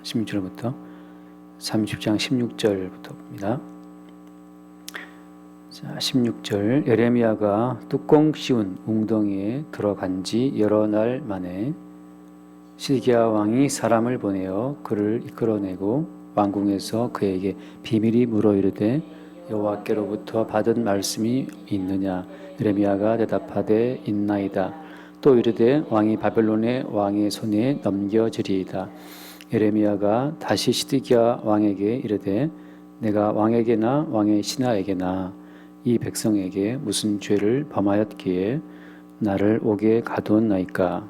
16절부터 30장 16절부터입니다. 자, 16절 예레미야가 뚜껑 씌운 웅덩이에 들어간 지 여러 날 만에 시드기야 왕이 사람을 보내어 그를 이끌어내고 왕궁에서 그에게 비밀이 물어 이르되 여호와께로부터 받은 말씀이 있느냐? 예레미야가 대답하되 있나이다. 또 이르되 왕이 바벨론의 왕의 손에 넘겨지리이다. 예레미야가 다시 시드기야 왕에게 이르되 내가 왕에게나 왕의 신하에게나 이 백성에게 무슨 죄를 범하였기에 나를 옥에 가두었나이까?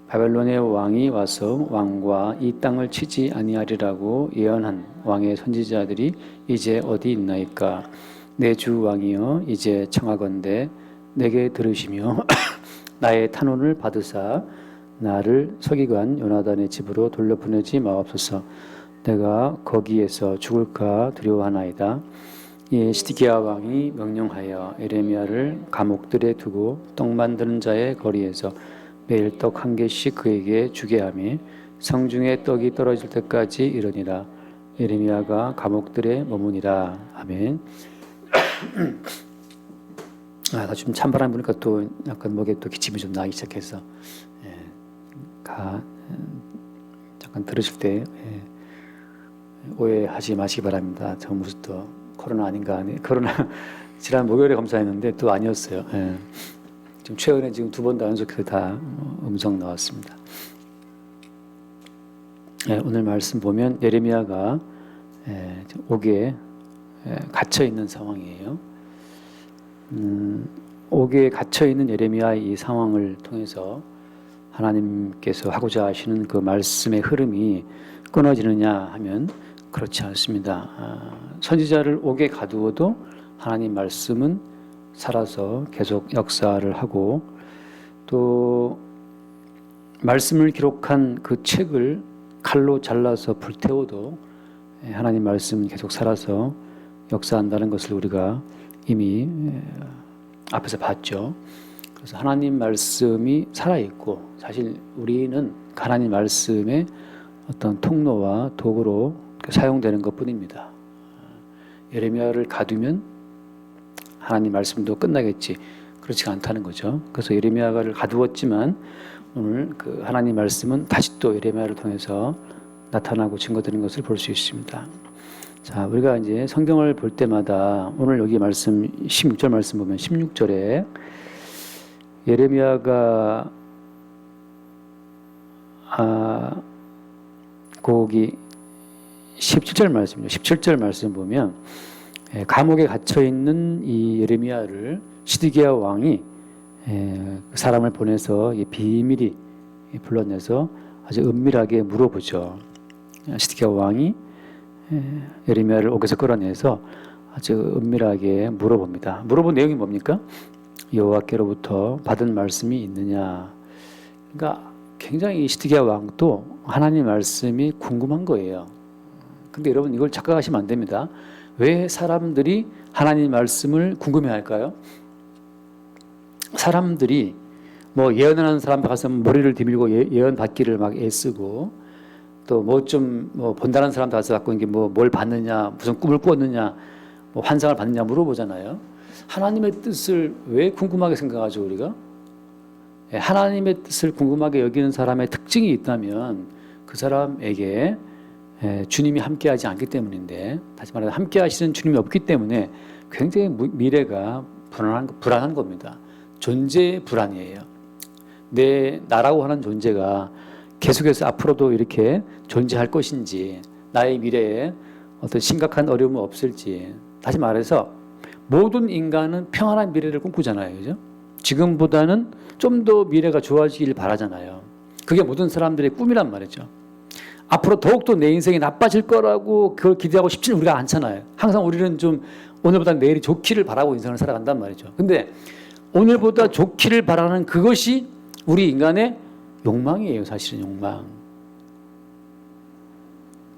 바벨론의 왕이 와서 왕과 이 땅을 치지 아니하리라고 예언한 왕의 선지자들이 이제 어디 있나이까? 내 주 왕이여 이제 청하건대 내게 들으시며 나의 탄원을 받으사 나를 서기관 요나단의 집으로 돌려보내지 마옵소서. 내가 거기에서 죽을까 두려워하나이다. 이에 시드기야 왕이 명령하여 예레미야를 감옥들에 두고 떡 만드는 자의 거리에서 매일 떡 한 개씩 그에게 주게 하며 성중에 떡이 떨어질 때까지 이르니라. 예레미야가 감옥들에 머무니라. 아멘. 나 지금 찬바람 부니까 또 약간 목에 또 기침이 좀 나기 시작해서 잠깐 들으실 때 오해하지 마시기 바랍니다. 저 무슨 또 코로나 아닌가? 코로나 지난 목요일에 검사했는데 또 아니었어요. 지금 최근에 지금 2번 다 연속해서 다 음성 나왔습니다. 오늘 말씀 보면 예레미야가 옥에 갇혀 있는 상황이에요. 옥에 갇혀 있는 예레미야의 이 상황을 통해서 하나님께서 하고자 하시는 그 말씀의 흐름이 끊어지느냐 하면 그렇지 않습니다. 선지자를 옥에 가두어도 하나님 말씀은 살아서 계속 역사를 하고 또 말씀을 기록한 그 책을 칼로 잘라서 불태워도 하나님 말씀은 계속 살아서 역사한다는 것을 우리가 이미 앞에서 봤죠. 그래서 하나님 말씀이 살아있고 사실 우리는 하나님 말씀의 어떤 통로와 도구로 사용되는 것뿐입니다. 예레미야를 가두면 하나님 말씀도 끝나겠지. 그렇지가 않다는 거죠. 그래서 예레미야를 가두었지만 오늘 그 하나님 말씀은 다시 또 예레미야를 통해서 나타나고 증거되는 것을 볼 수 있습니다. 자, 우리가 이제 성경을 볼 때마다 오늘 여기 말씀 16절 말씀 보면 16절에 예레미야가 거기 17절 말씀이죠. 17절 말씀 보면 감옥에 갇혀 있는 이 예레미야를 시드기야 왕이 사람을 보내서 비밀이 불러내서 아주 은밀하게 물어보죠. 시드기야 왕이 예레미야를 옥에서 끌어내서 아주 은밀하게 물어봅니다. 물어본 내용이 뭡니까? 여호와께로부터 받은 말씀이 있느냐. 그러니까 굉장히 시드기야 왕도 하나님 말씀이 궁금한 거예요. 근데 여러분 이걸 착각하시면 안 됩니다. 왜 사람들이 하나님 말씀을 궁금해할까요? 사람들이 뭐 예언하는 사람 가서 머리를 디밀고 예언 받기를 막 애쓰고 또 뭐 좀 뭐 본다는 사람 가서 갖고 이게 뭐 뭘 봤느냐, 무슨 꿈을 꾸었느냐, 뭐 환상을 봤느냐 물어보잖아요. 하나님의 뜻을 왜 궁금하게 생각하죠 우리가? 하나님의 뜻을 궁금하게 여기는 사람의 특징이 있다면 그 사람에게 주님이 함께하지 않기 때문인데, 다시 말해서 함께하시는 주님이 없기 때문에 굉장히 미래가 불안한 겁니다. 존재의 불안이에요. 나라고 하는 존재가 계속해서 앞으로도 이렇게 존재할 것인지, 나의 미래에 어떤 심각한 어려움은 없을지. 다시 말해서 모든 인간은 평안한 미래를 꿈꾸잖아요. 그죠? 지금보다는 좀 더 미래가 좋아지길 바라잖아요. 그게 모든 사람들의 꿈이란 말이죠. 앞으로 더욱더 내 인생이 나빠질 거라고 그걸 기대하고 싶지는 우리가 않잖아요. 항상 우리는 좀 오늘보다 내일이 좋기를 바라고 인생을 살아간단 말이죠. 근데 오늘보다 좋기를 바라는 그것이 우리 인간의 욕망이에요. 사실은 욕망.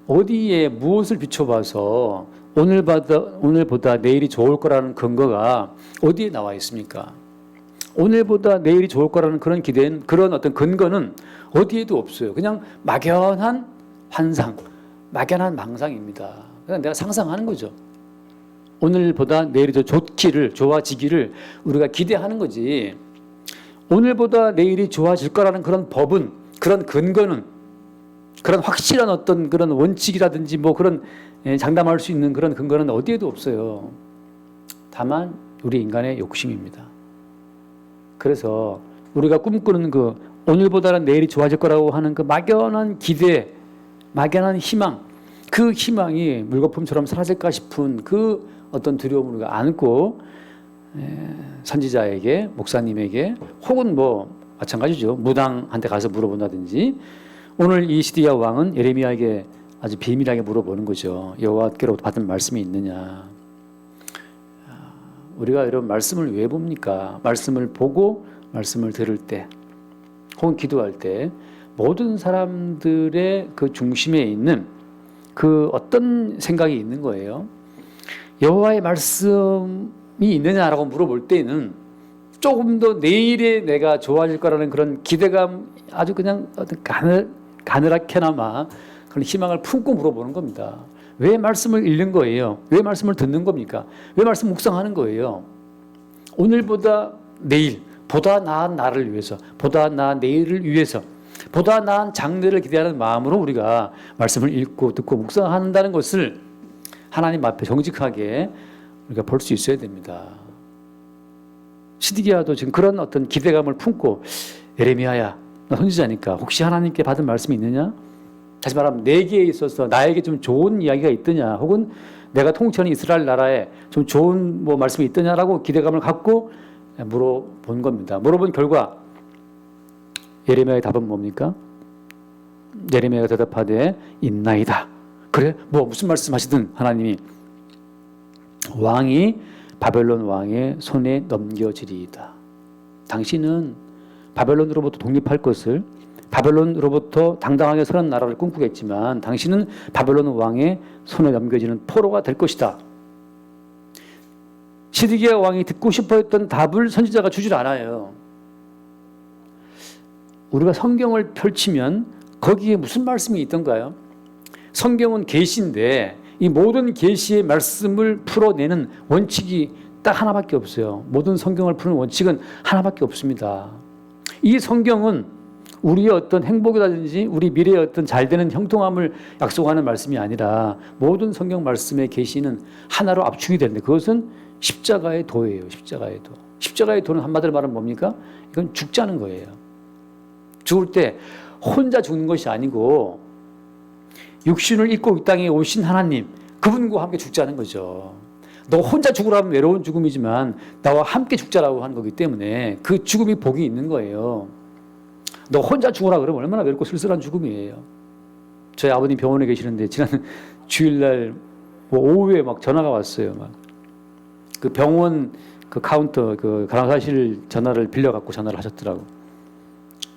어디에 무엇을 비춰봐서 오늘보다 내일이 좋을 거라는 근거가 어디에 나와 있습니까? 오늘보다 내일이 좋을 거라는 그런 기대는, 그런 어떤 근거는 어디에도 없어요. 그냥 막연한 환상, 막연한 망상입니다. 그냥 내가 상상하는 거죠. 오늘보다 내일이 더 좋아지기를 우리가 기대하는 거지. 오늘보다 내일이 좋아질 거라는 그런 법은, 그런 근거는, 그런 확실한 어떤 그런 원칙이라든지 뭐 그런 장담할 수 있는 그런 근거는 어디에도 없어요. 다만 우리 인간의 욕심입니다. 그래서 우리가 꿈꾸는 그 오늘보다는 내일이 좋아질 거라고 하는 그 막연한 기대, 막연한 희망, 그 희망이 물거품처럼 사라질까 싶은 그 어떤 두려움을 우리가 안고 선지자에게, 목사님에게, 혹은 뭐 마찬가지죠. 무당한테 가서 물어본다든지, 오늘 이 시드기야 왕은 예레미야에게 아주 비밀하게 물어보는 거죠. 여호와께로부터 받은 말씀이 있느냐. 우리가 이런 말씀을 왜 봅니까? 말씀을 보고 말씀을 들을 때, 혹은 기도할 때 모든 사람들의 그 중심에 있는 그 어떤 생각이 있는 거예요. 여호와의 말씀이 있느냐라고 물어볼 때는 조금 더 내일에 내가 좋아질 거라는 그런 기대감, 아주 그냥 어떤 가늘하게나마 그런 희망을 품고 물어보는 겁니다. 왜 말씀을 읽는 거예요? 왜 말씀을 듣는 겁니까? 왜 말씀 묵상하는 거예요? 오늘보다 내일, 보다 나은 나를 위해서, 보다 나은 내일을 위해서, 보다 나은 장래를 기대하는 마음으로 우리가 말씀을 읽고 듣고 묵상한다는 것을 하나님 앞에 정직하게 우리가 볼 수 있어야 됩니다. 시드기야도 지금 그런 어떤 기대감을 품고, 예레미야야, 너 선지자니까 혹시 하나님께 받은 말씀이 있느냐? 다시 말하면 내게 있어서 나에게 좀 좋은 이야기가 있더냐, 혹은 내가 통치하는 이스라엘 나라에 좀 좋은 뭐 말씀이 있더냐라고 기대감을 갖고 물어본 겁니다. 물어본 결과 예레미야의 답은 뭡니까? 예레미야가 대답하되 있나이다. 그래? 뭐 무슨 말씀하시든 하나님이, 왕이 바벨론 왕의 손에 넘겨지리이다. 당신은 바벨론으로부터 독립할 것을, 바벨론으로부터 당당하게 서는 나라를 꿈꾸겠지만 당신은 바벨론 왕의 손에 넘겨지는 포로가 될 것이다. 시드기야 왕이 듣고 싶어 했던 답을 선지자가 주질 않아요. 우리가 성경을 펼치면 거기에 무슨 말씀이 있던가요? 성경은 계시인데 이 모든 계시의 말씀을 풀어내는 원칙이 딱 하나밖에 없어요. 모든 성경을 푸는 원칙은 하나밖에 없습니다. 이 성경은 우리의 어떤 행복이라든지 우리 미래의 어떤 잘되는 형통함을 약속하는 말씀이 아니라 모든 성경 말씀의 계시는 하나로 압축이 되는데, 그것은 십자가의 도예요. 십자가의 도. 십자가의 도는 한마디로 말하면 뭡니까? 이건 죽자는 거예요. 죽을 때 혼자 죽는 것이 아니고 육신을 입고 이 땅에 오신 하나님, 그분과 함께 죽자는 거죠. 너 혼자 죽으라면 외로운 죽음이지만 나와 함께 죽자라고 하는 거기 때문에 그 죽음이 복이 있는 거예요. 너 혼자 죽어라 그러면 얼마나 외롭고 쓸쓸한 죽음이에요. 저희 아버님 병원에 계시는데 지난 주일날 뭐 오후에 막 전화가 왔어요. 막 그 병원 그 카운터 그 간호사실 전화를 빌려갖고 전화를 하셨더라고.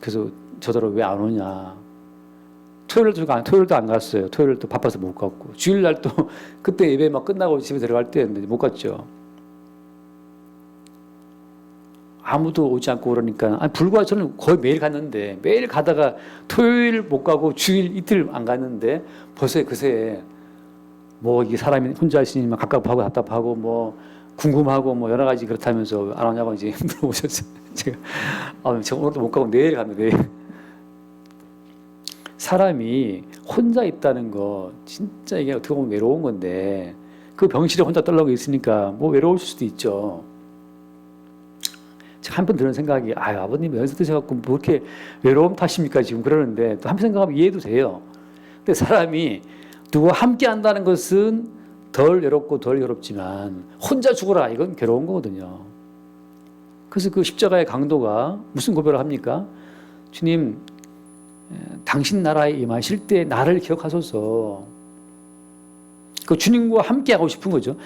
그래서 저더러 왜 안 오냐. 토요일도 안 갔어요. 토요일도 바빠서 못 갔고, 주일날 또 그때 예배 막 끝나고 집에 들어갈 때였는데 못 갔죠. 아무도 오지 않고 그러니까, 불과 저는 거의 매일 갔는데, 매일 가다가 토요일 못 가고 주일 이틀 안 갔는데 벌써 그새 뭐 이게 사람이 혼자 있으니까 갑갑하고 답답하고 뭐 궁금하고 뭐 여러 가지 그렇다면서 안 오냐고 이제 물어보셨어요. 제가 오늘도 못 가고 내일 갔는데, 내일. 사람이 혼자 있다는 거 진짜 이게 어떻게 보면 외로운 건데, 그 병실에 혼자 떨려고 있으니까 뭐 외로울 수도 있죠. 제가 한번 드는 생각이, 아버님 연세 드셔갖고 뭐 이렇게 외로움 탓입니까 지금 그러는데, 또 한편 생각하면 이해도 돼요. 근데 사람이 누구와 함께 한다는 것은 덜 외롭고 덜 괴롭지만 혼자 죽어라 이건 괴로운 거거든요. 그래서 그 십자가의 강도가 무슨 고백을 합니까? 주님, 당신 나라에 임하실 때 나를 기억하소서. 그 주님과 함께 하고 싶은 거죠.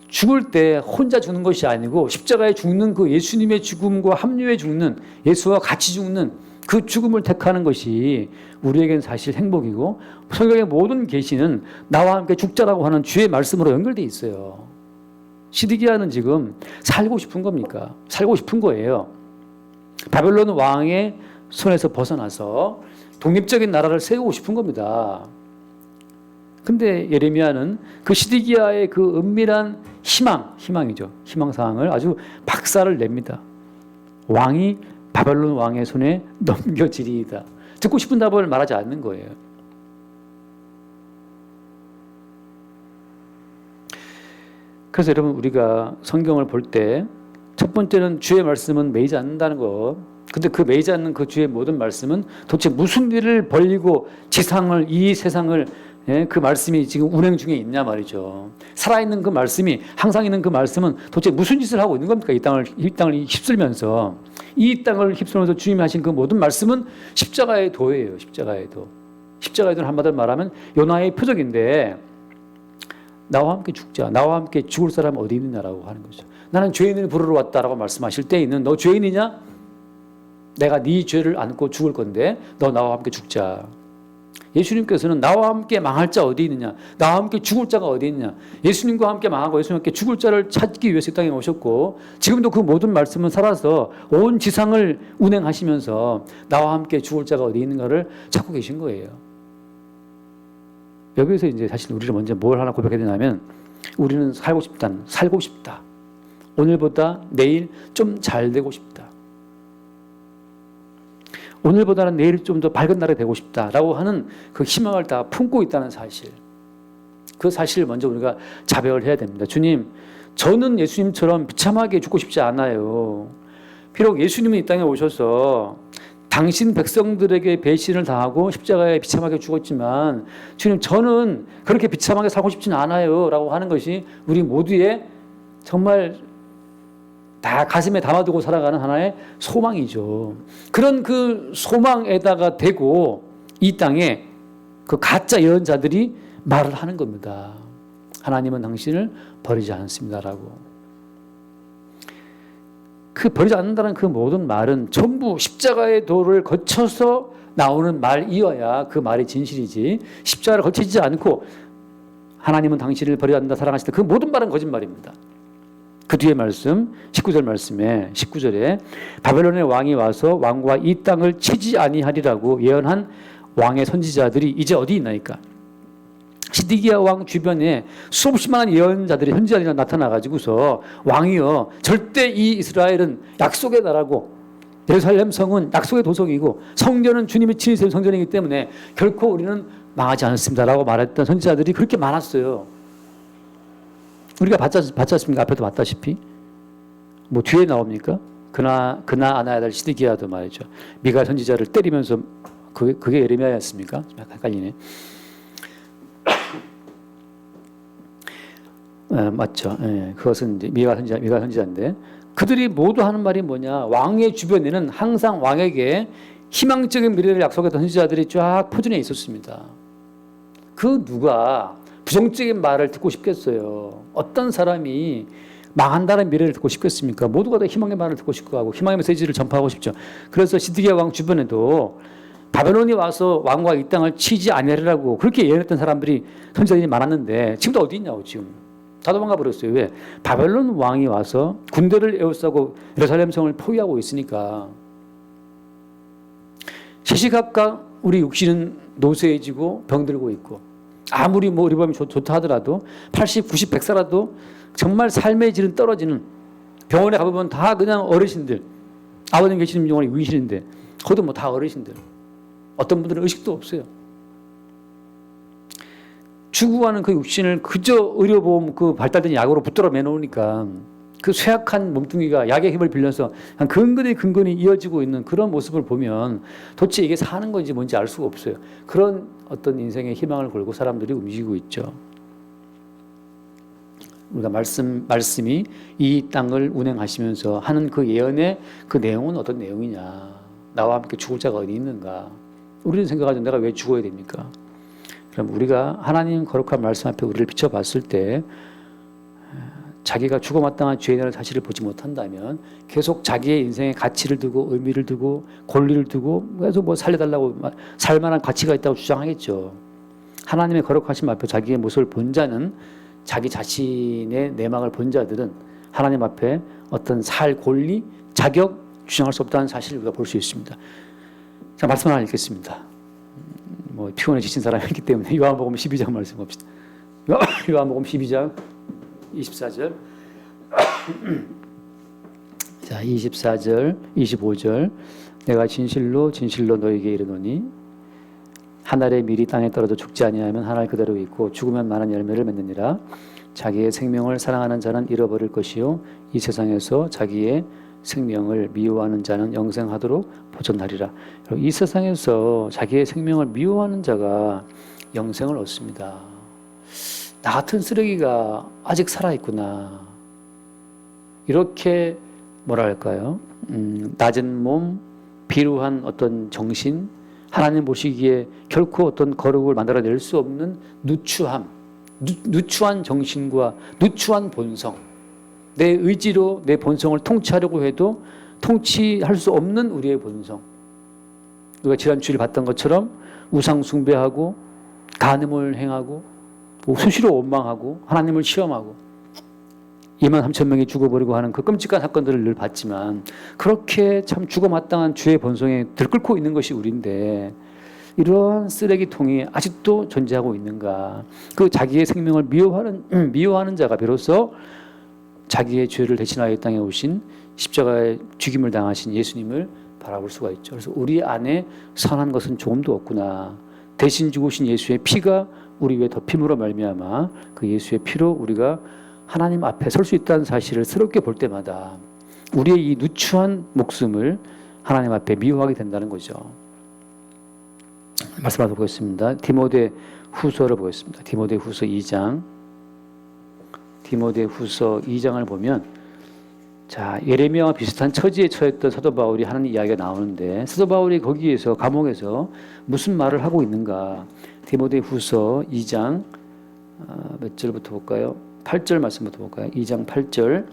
죽을 때 혼자 죽는 것이 아니고 십자가에 죽는 그 예수님의 죽음과 합류해 죽는, 예수와 같이 죽는 그 죽음을 택하는 것이 우리에겐 사실 행복이고, 성경의 모든 계시는 나와 함께 죽자라고 하는 주의 말씀으로 연결되어 있어요. 시드기야는 지금 살고 싶은 겁니까? 살고 싶은 거예요. 바벨론 왕의 손에서 벗어나서 독립적인 나라를 세우고 싶은 겁니다. 근데 예레미야는 그 시드기야의 그 은밀한 희망이죠. 희망사항을 아주 박살을 냅니다. 왕이 바벨론 왕의 손에 넘겨지리이다. 듣고 싶은 답을 말하지 않는 거예요. 그래서 여러분, 우리가 성경을 볼 때 첫 번째는 주의 말씀은 매이지 않는다는 거. 근데 그 매이지 않는 그 주의 모든 말씀은 도대체 무슨 일을 벌리고 이 세상을 그 말씀이 지금 운행 중에 있냐 말이죠. 살아있는 그 말씀이, 항상 있는 그 말씀은 도대체 무슨 짓을 하고 있는 겁니까? 이 땅을 휩쓸면서. 이 땅을 휩쓸면서 주님이 하신 그 모든 말씀은 십자가의 도예요. 십자가의 도. 십자가의 도는 한마디로 말하면 요나의 표적인데, 나와 함께 죽자. 나와 함께 죽을 사람 어디 있느냐라고 하는 거죠. 나는 죄인을 부르러 왔다라고 말씀하실 때에는 너 죄인이냐? 내가 네 죄를 안고 죽을 건데 너 나와 함께 죽자. 예수님께서는 나와 함께 망할 자 어디 있느냐? 나와 함께 죽을 자가 어디 있느냐? 예수님과 함께 망하고 예수님과 함께 죽을 자를 찾기 위해서 이 땅에 오셨고, 지금도 그 모든 말씀은 살아서 온 지상을 운행하시면서 나와 함께 죽을 자가 어디 있는가를 찾고 계신 거예요. 여기서 이제 사실 우리를 먼저 뭘 하나 고백해야 되냐면, 우리는 살고 싶다. 오늘보다 내일 좀 잘 되고 싶다. 오늘보다는 내일 좀 더 밝은 날이 되고 싶다라고 하는 그 희망을 다 품고 있다는 사실. 그 사실을 먼저 우리가 자백을 해야 됩니다. 주님, 저는 예수님처럼 비참하게 죽고 싶지 않아요. 비록 예수님은 이 땅에 오셔서 당신 백성들에게 배신을 당하고 십자가에 비참하게 죽었지만, 주님, 저는 그렇게 비참하게 살고 싶지는 않아요 라고 하는 것이 우리 모두의 정말 다 가슴에 담아두고 살아가는 하나의 소망이죠. 그런 그 소망에다가 대고 이 땅에 그 가짜 예언자들이 말을 하는 겁니다. 하나님은 당신을 버리지 않습니다라고. 그 버리지 않는다는 그 모든 말은 전부 십자가의 도를 거쳐서 나오는 말이어야 그 말이 진실이지, 십자가를 거치지 않고 하나님은 당신을 버리지 않는다 사랑하시다, 그 모든 말은 거짓말입니다. 그 뒤에 말씀 19절 말씀에 19절에 바벨론의 왕이 와서 왕과 이 땅을 치지 아니하리라고 예언한 왕의 선지자들이 이제 어디 있나이까? 시드기야 왕 주변에 수없이 많은 예언자들이 선지자들이 나타나가지고서, 왕이여, 절대 이 이스라엘은 약속의 나라고 예루살렘 성은 약속의 도성이고 성전은 주님이 친히 세운 성전이기 때문에 결코 우리는 망하지 않습니다라고 말했던 선지자들이 그렇게 많았어요. 우리가 봤지 않습니까? 앞에도 봤다시피. 뭐 뒤에 나옵니까? 그나 아나야달 시드기야도 말이죠. 미가 선지자를 때리면서 그게 예레미야였습니까? 약간 헷갈리네. 맞죠. 그것은 이제 미가 선지자인데, 그들이 모두 하는 말이 뭐냐? 왕의 주변에는 항상 왕에게 희망적인 미래를 약속했던 선지자들이 쫙 포진해 있었습니다. 그 누가 부정적인 말을 듣고 싶겠어요? 어떤 사람이 망한다는 미래를 듣고 싶겠습니까? 모두가 다 희망의 말을 듣고 싶고 하고 희망의 메시지를 전파하고 싶죠. 그래서 시드기야 왕 주변에도 바벨론이 와서 왕과 이 땅을 치지 아니하리라고 그렇게 예언했던 사람들이, 선지자들이 많았는데 지금도 어디 있냐고. 지금 다 도망가 버렸어요. 왜? 바벨론 왕이 와서 군대를 에워싸고 예루살렘 성을 포위하고 있으니까. 시시각각 우리 육신은 노쇠해지고 병들고 있고, 아무리 뭐 우리 몸이 좋다 하더라도 80, 90, 100 살아도 정말 삶의 질은 떨어지는, 병원에 가보면 다 그냥 어르신들, 아버님 계시는 병원에 위신인데 거기도 뭐 다 어르신들, 어떤 분들은 의식도 없어요. 추구하는 그 육신을 그저 의료보험 그 발달된 약으로 붙들어 매놓으니까 그 쇠약한 몸뚱이가 약의 힘을 빌려서 근근히 이어지고 있는 그런 모습을 보면 도대체 이게 사는 건지 뭔지 알 수가 없어요. 그런 어떤 인생의 희망을 걸고 사람들이 움직이고 있죠. 우리가 말씀이 이 땅을 운행하시면서 하는 그 예언의 그 내용은 어떤 내용이냐? 나와 함께 죽을 자가 어디 있는가? 우리는 생각하죠. 내가 왜 죽어야 됩니까? 그럼 우리가 하나님 거룩한 말씀 앞에 우리를 비춰봤을 때 자기가 죽어마땅한 죄인이라는 사실을 보지 못한다면 계속 자기의 인생에 가치를 두고 의미를 두고 권리를 두고 계속 뭐 살려달라고 살만한 가치가 있다고 주장하겠죠. 하나님의 거룩하신 앞에 자기의 모습을 본 자는, 자기 자신의 내막을 본 자들은 하나님 앞에 어떤 살 권리, 자격 주장할 수 없다는 사실을 우리가 볼 수 있습니다. 자, 말씀 하나 읽겠습니다. 뭐 피곤해 지친 사람이기 때문에 요한복음 12장 말씀 봅시다. 요한복음 12장 24절. 자, 24절, 25절. 내가 진실로 진실로 너에게 이르노니 한 알의 밀이 땅에 떨어져 죽지 아니하면 한 알 그대로 있고 죽으면 많은 열매를 맺느니라. 자기의 생명을 사랑하는 자는 잃어버릴 것이요 이 세상에서 자기의 생명을 미워하는 자는 영생하도록 보존하리라. 이 세상에서 자기의 생명을 미워하는 자가 영생을 얻습니다. 나 같은 쓰레기가 아직 살아있구나. 이렇게 뭐랄까요? 낮은 몸, 비루한 어떤 정신, 하나님 보시기에 결코 어떤 거룩을 만들어낼 수 없는 누추함, 누추한 정신과 누추한 본성, 내 의지로 내 본성을 통치하려고 해도 통치할 수 없는 우리의 본성. 우리가 지난 주일 봤던 것처럼 우상 숭배하고 간음을 행하고 수시로 원망하고 하나님을 시험하고 2만 3천 명이 죽어버리고 하는 그 끔찍한 사건들을 늘 봤지만 그렇게 참 죽어마땅한 주의 본성에 들끓고 있는 것이 우리인데 이러한 쓰레기통이 아직도 존재하고 있는가. 그 자기의 생명을 미워하는 자가 비로소 자기의 죄를 대신하여 이 땅에 오신 십자가의 죽임을 당하신 예수님을 바라볼 수가 있죠. 그래서 우리 안에 선한 것은 조금도 없구나. 대신 죽으신 예수의 피가 우리 위에 덮임으로 말미암아 그 예수의 피로 우리가 하나님 앞에 설 수 있다는 사실을 새롭게 볼 때마다 우리의 이 누추한 목숨을 하나님 앞에 미워하게 된다는 거죠. 말씀을 보겠습니다. 디모데 후서를 보겠습니다. 디모데 후서 2장. 디모데 후서 2장을 보면 자, 예레미야와 비슷한 처지에 처했던 사도 바울이 하는 이야기가 나오는데 사도 바울이 거기에서 감옥에서 무슨 말을 하고 있는가. 디모데 후서 2장 몇 절부터 볼까요? 8절 말씀부터 볼까요? 2장 8절.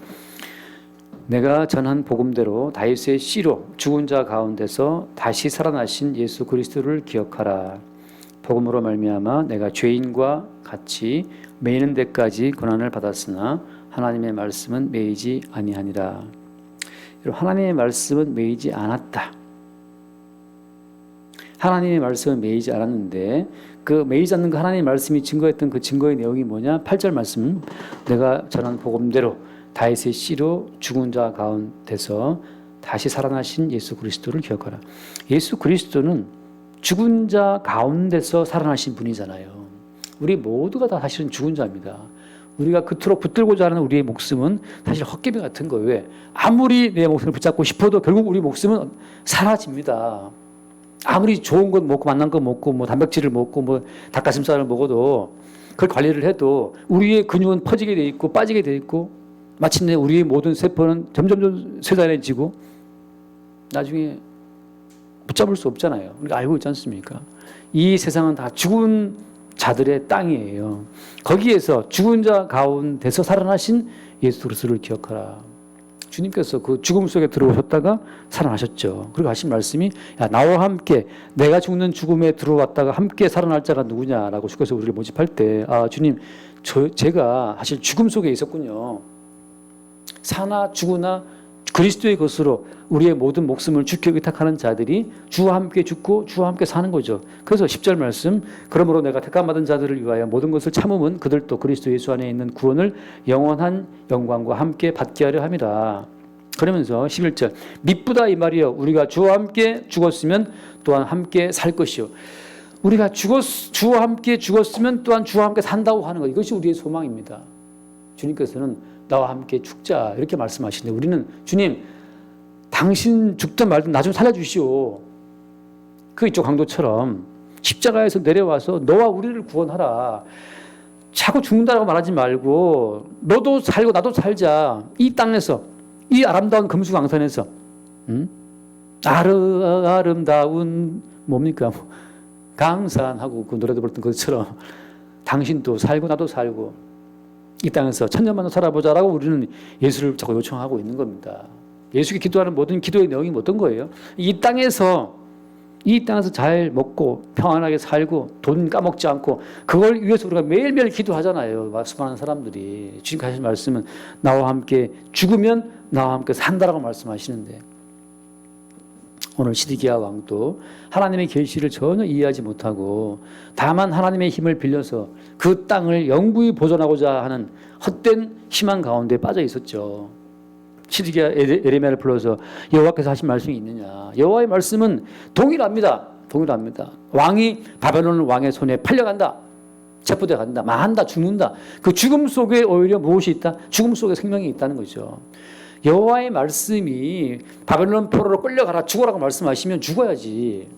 내가 전한 복음대로 다윗의 씨로 죽은 자 가운데서 다시 살아나신 예수 그리스도를 기억하라. 복음으로 말미암아 내가 죄인과 같이 매이는 데까지 고난을 받았으나 하나님의 말씀은 매이지 아니하니라. 하나님의 말씀은 매이지 않았다. 하나님의 말씀은 매이지 않았는데 그 매이지 않는 그 하나님의 말씀이 증거했던 그 증거의 내용이 뭐냐? 8절 말씀. 내가 전한 복음대로 다윗의 씨로 죽은 자 가운데서 다시 살아나신 예수 그리스도를 기억하라. 예수 그리스도는 죽은 자 가운데서 살아나신 분이잖아요. 우리 모두가 다 사실은 죽은 자입니다. 우리가 그토록 붙들고자 하는 우리의 목숨은 사실 헛개비 같은 거예요. 왜? 아무리 내 목숨을 붙잡고 싶어도 결국 우리 목숨은 사라집니다. 아무리 좋은 것 먹고 맛난 거 먹고 뭐 단백질을 먹고 뭐 닭가슴살을 먹어도 그걸 관리를 해도 우리의 근육은 퍼지게 돼 있고 빠지게 돼 있고 마침내 우리의 모든 세포는 점점 쇠단해지고 나중에 붙잡을 수 없잖아요. 우리가 알고 있지 않습니까? 이 세상은 다 죽은 자들의 땅이에요. 거기에서 죽은 자 가운데서 살아나신 예수 그리스도를 기억하라. 주님께서 그 죽음 속에 들어오셨다가 살아나셨죠. 그리고 하신 말씀이 야, 나와 함께 내가 죽는 죽음에 들어왔다가 함께 살아날 자가 누구냐라고 주께서 우리를 모집할 때 아, 주님 제가 사실 죽음 속에 있었군요. 사나 죽으나 그리스도의 것으로 우리의 모든 목숨을 주께 의탁하는 자들이 주와 함께 죽고 주와 함께 사는 거죠. 그래서 10절 말씀 그러므로 내가 택함받은 자들을 위하여 모든 것을 참음은 그들도 그리스도 예수 안에 있는 구원을 영원한 영광과 함께 받게 하려 함이라. 그러면서 11절 미쁘다 이 말이여 우리가 주와 함께 죽었으면 또한 함께 살 것이요. 우리가 주와 함께 죽었으면 또한 주와 함께 산다고 하는 것. 이것이 우리의 소망입니다. 주님께서는 나와 함께 죽자 이렇게 말씀하시는데 우리는 주님 당신 죽든 말든 나 좀 살려주시오. 그 이쪽 강도처럼 십자가에서 내려와서 너와 우리를 구원하라. 자꾸 죽는다고 말하지 말고 너도 살고 나도 살자. 이 땅에서 이 아름다운 금수강산에서 아름다운 뭡니까 강산하고 그 노래도 부르던 것처럼 당신도 살고 나도 살고 이 땅에서 천년만년 살아보자라고 우리는 예수를 자꾸 요청하고 있는 겁니다. 예수께 기도하는 모든 기도의 내용이 어떤 거예요? 이 땅에서 잘 먹고 평안하게 살고 돈 까먹지 않고 그걸 위해서 우리가 매일매일 기도하잖아요. 수많은 사람들이. 주님께서 하신 말씀은 나와 함께 죽으면 나와 함께 산다라고 말씀하시는데 오늘 시드기야 왕도 하나님의 계시를 전혀 이해하지 못하고 다만 하나님의 힘을 빌려서 그 땅을 영구히 보존하고자 하는 헛된 희망 가운데 빠져 있었죠. 시드기야 에레미야를 불러서 여호와께서 하신 말씀이 있느냐? 여호와의 말씀은 동일합니다. 동일합니다. 왕이 바벨론 왕의 손에 팔려간다. 체포돼 간다. 망한다. 죽는다. 그 죽음 속에 오히려 무엇이 있다? 죽음 속에 생명이 있다는 거죠. 여호와의 말씀이 바벨론 포로로 끌려가라 죽어라고 말씀하시면 죽어야지.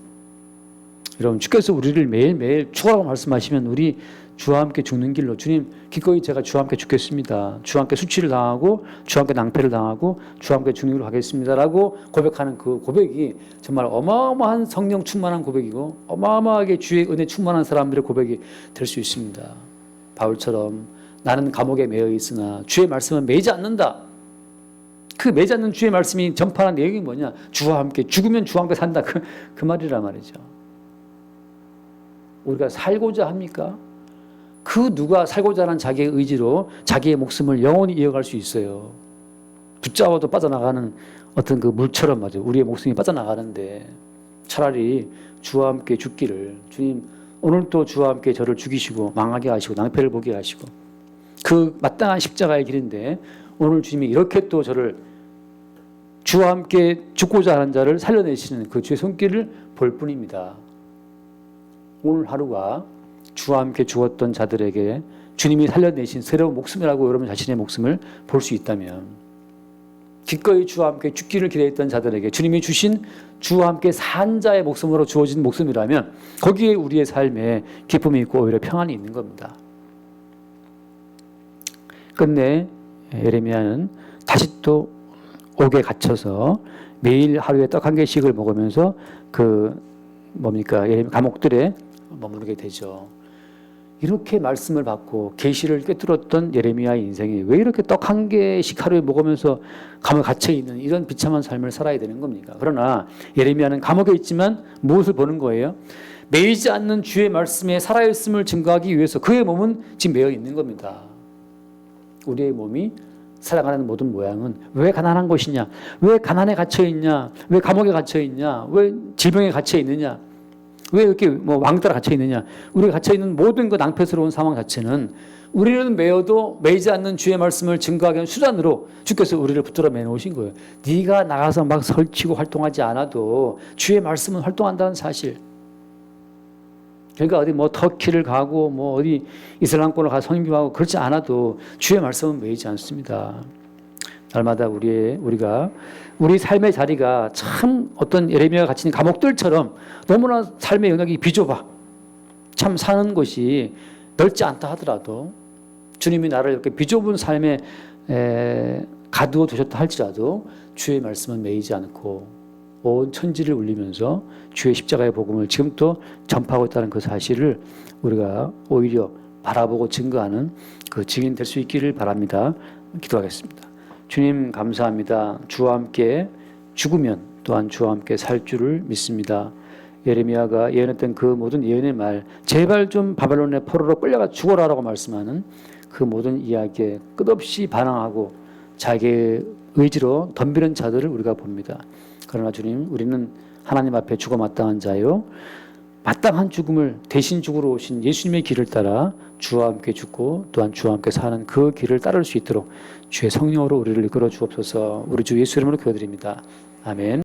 여러분 주께서 우리를 매일매일 죽어라고 말씀하시면 우리 주와 함께 죽는 길로 주님 기꺼이 제가 주와 함께 죽겠습니다. 주와 함께 수치를 당하고 주와 함께 낭패를 당하고 주와 함께 죽는 길로 가겠습니다라고 고백하는 그 고백이 정말 어마어마한 성령 충만한 고백이고 어마어마하게 주의 은혜 충만한 사람들의 고백이 될 수 있습니다. 바울처럼 나는 감옥에 매여 있으나 주의 말씀은 매이지 않는다. 그 매지 않는 주의 말씀이 전파하는 내용이 뭐냐? 주와 함께 죽으면 주와 함께 산다. 그 말이란 말이죠. 우리가 살고자 합니까? 그 누가 살고자 하는 자기의 의지로 자기의 목숨을 영원히 이어갈 수 있어요. 붙잡아도 빠져나가는 어떤 그 물처럼 말이죠. 우리의 목숨이 빠져나가는데 차라리 주와 함께 죽기를 주님 오늘 또 주와 함께 저를 죽이시고 망하게 하시고 낭패를 보게 하시고 그 마땅한 십자가의 길인데 오늘 주님이 이렇게 또 저를 주와 함께 죽고자 하는 자를 살려내시는 그 주의 손길을 볼 뿐입니다. 오늘 하루가 주와 함께 죽었던 자들에게 주님이 살려내신 새로운 목숨이라고 여러분 자신의 목숨을 볼 수 있다면 기꺼이 주와 함께 죽기를 기대했던 자들에게 주님이 주신 주와 함께 산 자의 목숨으로 주어진 목숨이라면 거기에 우리의 삶에 기쁨이 있고 오히려 평안이 있는 겁니다. 끝내 예레미야는 다시 또 옥에 갇혀서 매일 하루에 떡 한 개씩을 먹으면서 감옥들에 머무르게 되죠. 이렇게 말씀을 받고 계시를 꿰뚫었던 예레미야의 인생이 왜 이렇게 떡 한 개씩 하루에 먹으면서 감옥에 갇혀 있는 이런 비참한 삶을 살아야 되는 겁니까? 그러나 예레미야는 감옥에 있지만 무엇을 보는 거예요? 매이지 않는 주의 말씀에 살아있음을 증거하기 위해서 그의 몸은 지금 매여 있는 겁니다. 우리의 몸이 살아가는 모든 모양은 왜 가난한 것이냐? 왜 가난에 갇혀 있냐? 왜 감옥에 갇혀 있냐? 왜 질병에 갇혀 있느냐? 왜 이렇게 왕 따라 갇혀 있느냐? 우리가 갇혀 있는 모든 그 낭패스러운 상황 자체는 우리는 매여도 매이지 않는 주의 말씀을 증거하기 위한 수단으로 주께서 우리를 붙들어 매놓으신 거예요. 네가 나가서 막 설치고 활동하지 않아도 주의 말씀은 활동한다는 사실. 그러니까 어디 터키를 가고 어디 이슬람권을 가서 선교하고 그렇지 않아도 주의 말씀은 매이지 않습니다. 날마다 우리가 우리 삶의 자리가 참 어떤 예레미야가 갇힌 감옥들처럼 너무나 삶의 영역이 비좁아. 참 사는 곳이 넓지 않다 하더라도 주님이 나를 이렇게 비좁은 삶에 가두어 두셨다 할지라도 주의 말씀은 매이지 않고 온 천지를 울리면서 주의 십자가의 복음을 지금도 전파하고 있다는 그 사실을 우리가 오히려 바라보고 증거하는 그 증인 될 수 있기를 바랍니다. 기도하겠습니다. 주님 감사합니다. 주와 함께 죽으면 또한 주와 함께 살 줄을 믿습니다. 예레미야가 예언했던 그 모든 예언의 말, 제발 좀 바벨론의 포로로 끌려가 죽어라라고 말씀하는 그 모든 이야기에 끝없이 반항하고 자기의 의지로 덤비는 자들을 우리가 봅니다. 그러나 주님, 우리는 하나님 앞에 죽어 마땅한 자요, 마땅한 죽음을 대신 죽으러 오신 예수님의 길을 따라 주와 함께 죽고 또한 주와 함께 사는 그 길을 따를 수 있도록 주의 성령으로 우리를 이끌어 주옵소서. 우리 주 예수 이름으로 기도드립니다. 아멘.